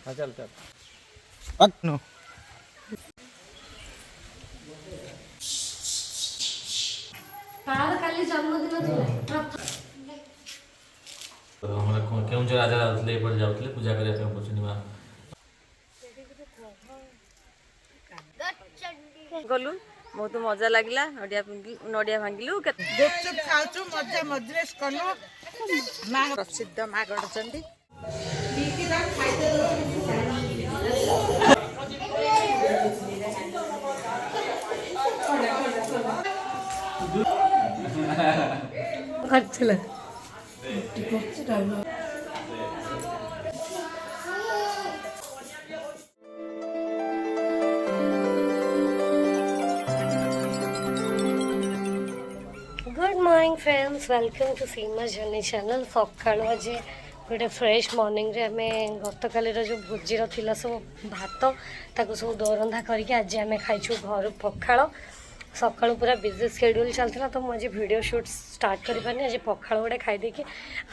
हाँ चल चल नो तार काली जन्मदिन थिला हमरा केउं जो राजा जाउतले एपर जाउतले पूजा करिया पे पूर्णिमा गलु बहुत मजा लागला नडिया भांगिलु गुपचुप खाउछु मजे मजरेस कनु मां प्रसिद्ध मां गडचंडी अच्छा good morning friends welcome to Seema journey channel सकाल आज गोटे फ्रेश मॉर्निंग रे हमें गत काली जो भोजीर थिला सब भात ताको सब दोरंधा करके आज आम खाइछु घर पखाल सकाळु पूरा बिजी शेड्यूल चलता तो मुझे वीडियो शूट स्टार्ट करें आज पखाल गोटे खाईदे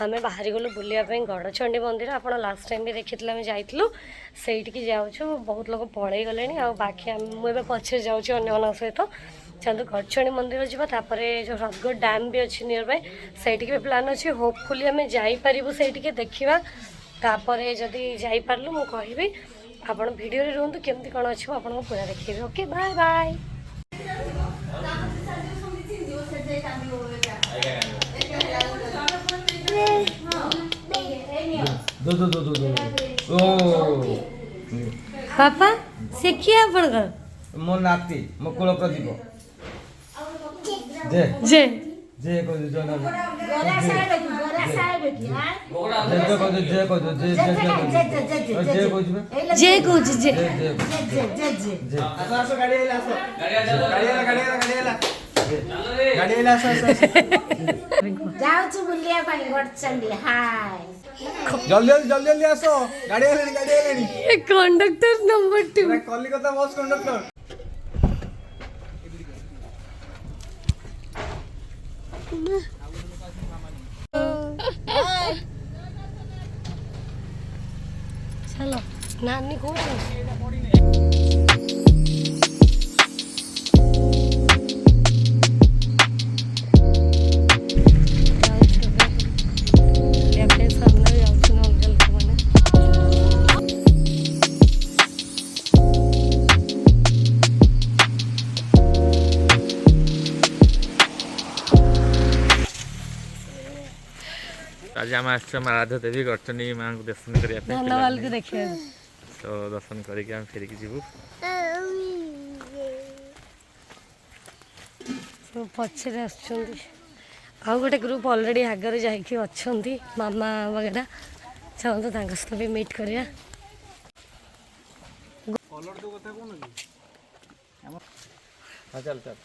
आम बाहरी गलु बुलायापी गड़चंडी मंदिर आप लास्ट टाइम भी देखी आम जाइलु से जाऊँ बहुत लोग पलि गले आ बाकी मुझे पछे जाऊँ सहित चलते गड़चंडी मंदिर जापर जो हृदगढ़ डैम भी अच्छी नियर बाय से भी प्लान अच्छी होपफुली आम जापरू से देखा तापर जदि जापारू मुझे कहि आप भिडियो रुहतु केमती कौन अच्छे आपको पूरा देखिए ओके बाय बाय पापा से किया अपन मो नाती मो कुल प्रदीप जे जे जे को जो ना गोरा साहेब की हां जे को जे को जे जे को जे कुछ जे जे आसो गाड़ी आइला आसो गाड़ी जाउछु बुलिया पाई गडचंडी हाय जल्दी जल्दी जल्दी आसो गाड़ी आइलेनी ये conductor number 2 Kolkata bus conductor चलो नानी को आज आम आराध्य देवी गड़चंडी माँ को दर्शन करने धन्यवाद को देखिए तो दर्शन करके हम फेरिकी जीवु सब पछरे आ गोटे ग्रुप ऑलरेडी आगे जाकि अच्छा मामा वगैरह चाहते सहित भी मीट करिया हाँ चल चल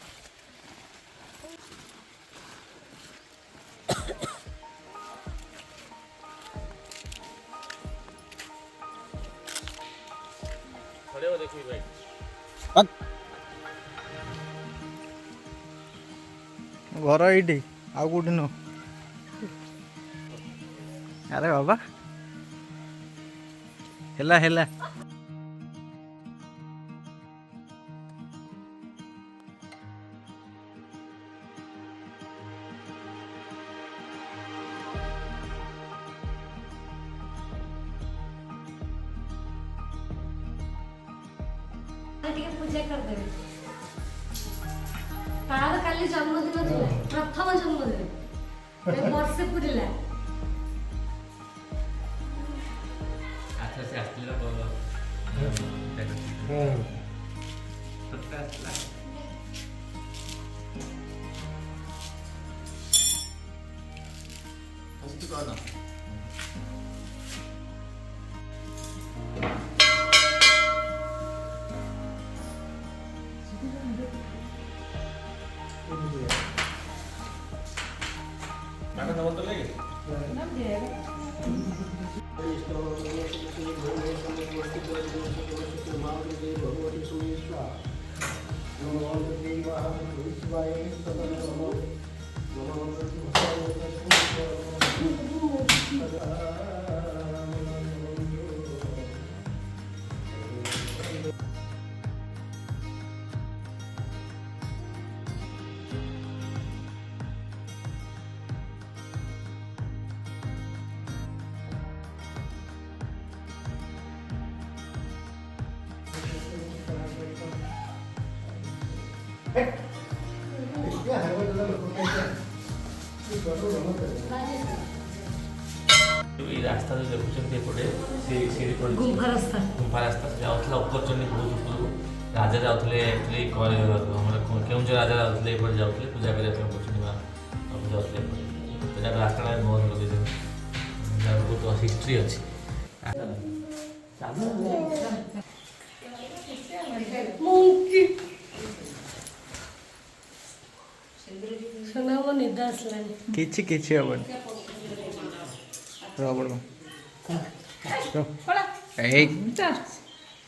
घर ये आउ कौटी नु अरे बाबा हेला हेला पूजा करदेवे तार काली जन्मदिन थिला प्रथम जन्मदिन वर्षे पुरिला अच्छा से आस्तिला এই রাস্তা যে দেখুଛନ୍ତି এপଟେ ସିঁড়ି ପଡ଼ିଛି ଗୁମ୍ଫା ରାସ୍ତା ଗୁମ୍ଫା ରାସ୍ତା ଯାଉଥିଲା ଉପରଚଣ୍ଡୀ ବହୁତ ଉପରକୁ ରାଜା ଯାଉଥିଲେ ଆକ୍ଚୁଆଲି ଆମର କେଉଁଝର ରାଜା ଯାଉଥିଲେ ଏପଟେ ଯାଉଥିଲେ ପୂଜା କରିବା ପାଇଁ ଉପରଚଣ୍ଡୀ ମା ସବୁ ଯାଉଥିଲେ ଏପଟେ ସେଟା ରାସ୍ତାଟା ବନ୍ଦ କରିଦେଇଛନ୍ତି ଯାହାର ବହୁତ ହିଷ୍ଟ୍ରି ଅଛି ଶୁଣ ମୋ ନିଦ ଆସିଲାଣି କିଛି ହବନି ରବଣ ଏଇ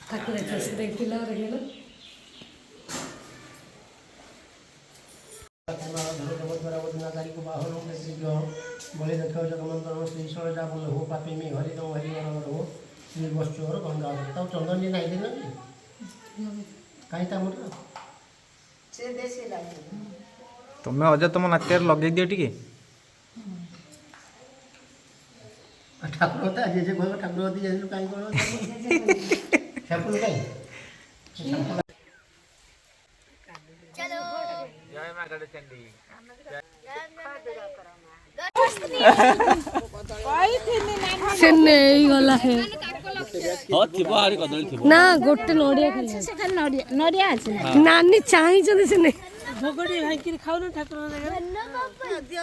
ତାକୁ ଦେଖ ସେ ଦେଖିଲା ଦେଖିଲା बलि देखो जगमंतन श्री सौजा बोल हो पापी में हरि दम हरि मन हो श्री बस्चोर गंगा तब चंदन जी नहीं दिन कहीं तमर ତମେ ଅଜା ତମ ନାତିଆରେ ଲଗେଇ ଦିଅ ଟିକେ ठाकुर होता जे जे घर ठाकुर होती जे कहीं कौन सैंपल कहीं ଜୟ ମା ଗଡ଼ଚଣ୍ଡୀ ସେ ନେଇଗଲା ହେ ହଁ ଥିବ ଆହୁରି କଦଳୀ ଥିବ ନା ଗୋଟେ ନଡ଼ିଆ ଖାଲି ନଡ଼ିଆ ଅଛି ନାନୀ ଚାହିଁଛନ୍ତି ସେ ନେଇ ନଡ଼ିଆ ଦିଅ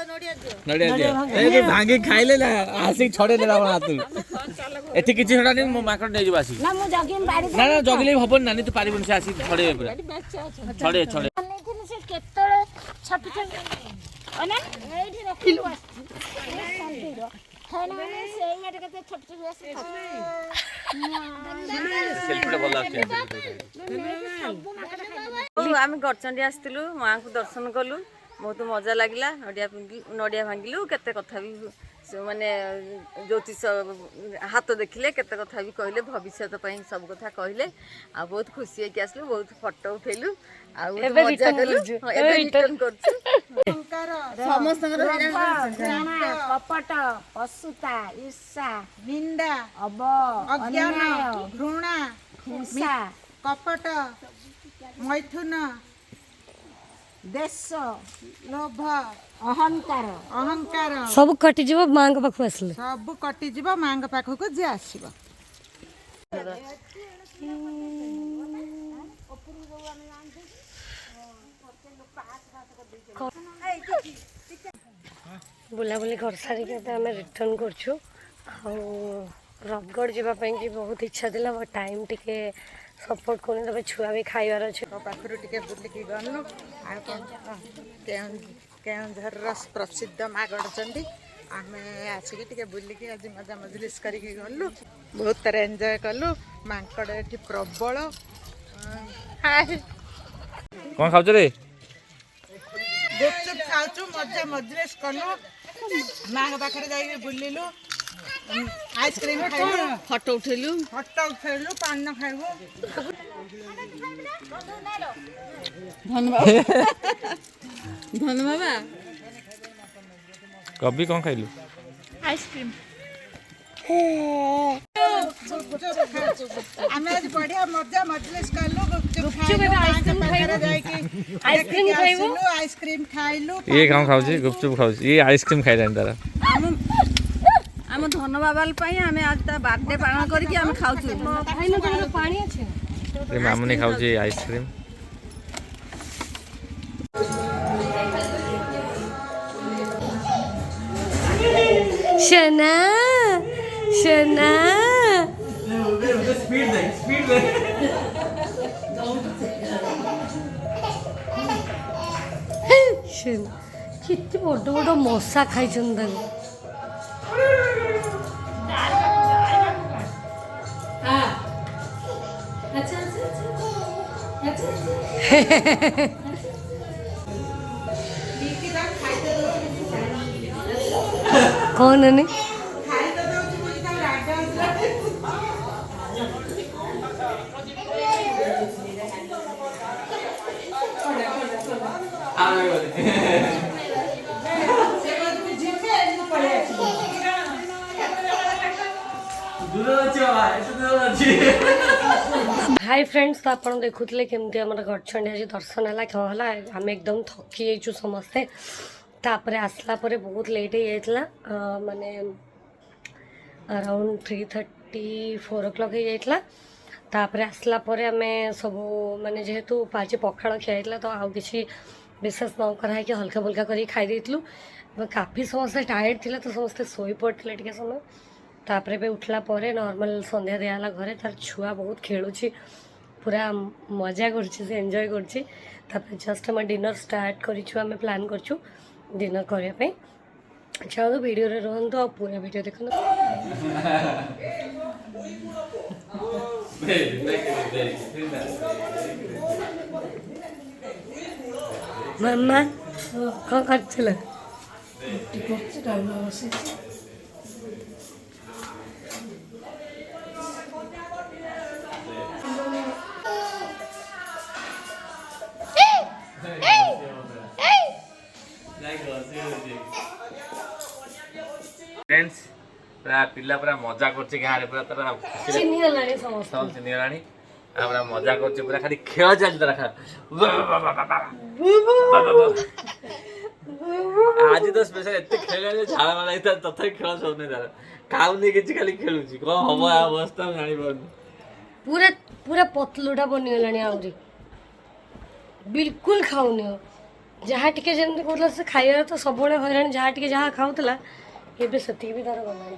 ଏ ଭାଙ୍ଗି ଖାଇଲେ ନା ଆସିକି ଛଡ଼େଇ ଦେଲା ଆପଣ ହାତରୁ ଏଠି କିଛି ଛଡ଼ାନି ମୋ ମାଙ୍କଡ଼ ନେଇଯିବ ଆସିକି ନା ନା ଜଗିଲେ ବି ହବନି ନାନୀ ତୁ ପାରିବୁନି ସେ ଆସିକି ଛଡ଼େଇବେ ପୁରା ଛଡ଼େଇ କେତେବେଳେ ଛପିଛନ୍ତି ଏଇଠି ରଖିଲୁ ସେଲ୍ଫିଟା ଭଲ ଆସୁଛି ଆମେ ଗଡ଼ଚଣ୍ଡୀ ଆସିଥିଲୁ ମାଆଙ୍କୁ ଦର୍ଶନ କଲୁ ବହୁତ ମଜା ଲାଗିଲା ନଡ଼ିଆ ଭାଙ୍ଗିଲୁ କେତେ କଥା ବି ମାନେ ଜ୍ୟୋତିଷ ହାତ ଦେଖିଲେ କେତେ କଥା ବି କହିଲେ ଭବିଷ୍ୟତ ପାଇଁ ସବୁ କଥା କହିଲେ ଆଉ ବହୁତ ଖୁସି ହେଇକି ଆସିଲୁ ବହୁତ ଫଟୋ ଉଠେଇଲୁ ଆଉ ମଜା କଲୁ ଏବେ ରିଟର୍ନ କରୁଛୁ ସମସ୍ତଙ୍କର କପଟ ଅସୁତା ଈର୍ଷା ନିନ୍ଦା ଅଜ୍ଞାନ ଘୃଣା ହିଂସା କପଟ ମୈଥୁନ ଦେଶ ଲୋଭ ଅହଙ୍କାର ସବୁ କଟିଯିବ ମାଙ୍କ ପାଖକୁ ଆସିଲେ ସବୁ କଟିଯିବ ମାଙ୍କ ପାଖକୁ ଯିଏ ଆସିବ ବୁଲାବୁଲି କରିସାରିକି ଏବେ ଆମେ ରିଟର୍ନ କରୁଛୁ ଆଉ ରବଗଡ଼ ଯିବା ପାଇଁ କି ବହୁତ ଇଚ୍ଛା ଥିଲା ବଟ୍ ଟାଇମ୍ ଟିକେ ସପୋର୍ଟ କରୁନି ତବେ ଛୁଆ ବି ଖାଇବାର ଅଛି ପାଖରୁ ଟିକେ ବୁଲିକି ଗଲୁ ଆଉ କେଉଁଝରର ପ୍ରସିଦ୍ଧ ମା ଗଡ଼ଚଣ୍ଡୀ ଆମେ ଆସିକି ଟିକେ ବୁଲିକି ଆଜି ମଜା ମଜଲିସ୍ କରିକି ଗଲୁ ବହୁତ ଥର ଏନ୍ଜୟ କଲୁ ମାଙ୍କଡ଼ ଏଠି ପ୍ରବଳ କ'ଣ ଖାଉଛ ରେ ଗୁପଚୁପ ଖାଉଛୁ ମଜା ମଜଲିସ୍ କଲୁ ମାଙ୍କ ପାଖରେ ଯାଇକି ବୁଲିଲୁ ଆଇସ୍କ୍ରିମ୍ ଖାଇଲୁ ଫଟୋ ଉଠେଇଲୁ ପାନ ଖାଇଲୁ ଧନ ବାବା କବି କ'ଣ ଖାଇଲୁ ଆଇସ୍କ୍ରିମ୍ ଆମେ ଆଜି ବଢିଆ ମଜା ମଜଲିସ୍ କଲୁ ଆଇସ୍କ୍ରିମ୍ ଖାଇଲୁ ଇଏ କ'ଣ ଖାଉଛି ଗୁପଚୁପ ଖାଉଛି ଇଏ ଆଇସ୍କ୍ରିମ୍ ଖାଇଲାଣି ତାର ଆମ ଧନ ବାବା ପାଇଁ ଆମେ ଆଜି ତା ବାର୍ଥଡେ ପାଳନ କରିକି ଆମେ ଖାଉଛୁ ପାଣି ଅଛି ଏ ମାମୁନି ଖାଉଛି ଆଇସ୍କ୍ରିମ୍ शना शना କେତେ ବଡ଼ ବଡ଼ ମଶା ଖାଇଛନ୍ତି कौन है नहीं दूर हाय फ्रेंड्स, तो आप देखुले केमती आम गड़चंडी आज दर्शन है क्या है आम एकदम थकी जाइचु समस्ते। तापर आसला परे बहुत लेट हो जाता माने अराउंड 3:30-4 o'clock हो जाता। तापर आसला परे आम सब माने जेहेतु आज पखाड़ खिया तो आउ कि विशेष न कराई हल्का फुल्का कर खाई देलु। काफ़ी समस्ते टायर्ड थिले तो समस्ते शोई पड़ते टे समय। तापर पे उठला परे नॉर्मल संध्या दियाला घरे तार छुआ बहुत खेलुची पूरा मजा करछि से एंजॉय करछि। तापर जस्ट हम डिनर स्टार्ट करिछु आम प्लान करछु डिनर करया पे। अच्छा तो वीडियो रे रहंतो आ पूरा वीडियो देखन। मम्मा कौन करछला फ्रेंड्स पूरा पिला पूरा मजा करछि गाँ रे पूरा तारा चिन्ही गलानी समस्त सब चिन्ह गलानी पूरा मजा करछि पूरा खाली खेल चलि तारा खा आज तो स्पेशल एते खेले झाड़ा वाला इता तथापि खेल सब नहीं तारा खाउनी किछि खाली खेलुछि को हबो अवस्था में जानि पड़नी पूरा पूरा पतलुटा बनी गलानी आउरी बिल्कुल खाउनी हो जहाँ टिके जेमती कहला से खाइबार तो सबुळे हइराणी जहाँ टिके जहाँ खाउतला एबे सती भी तार गलानी।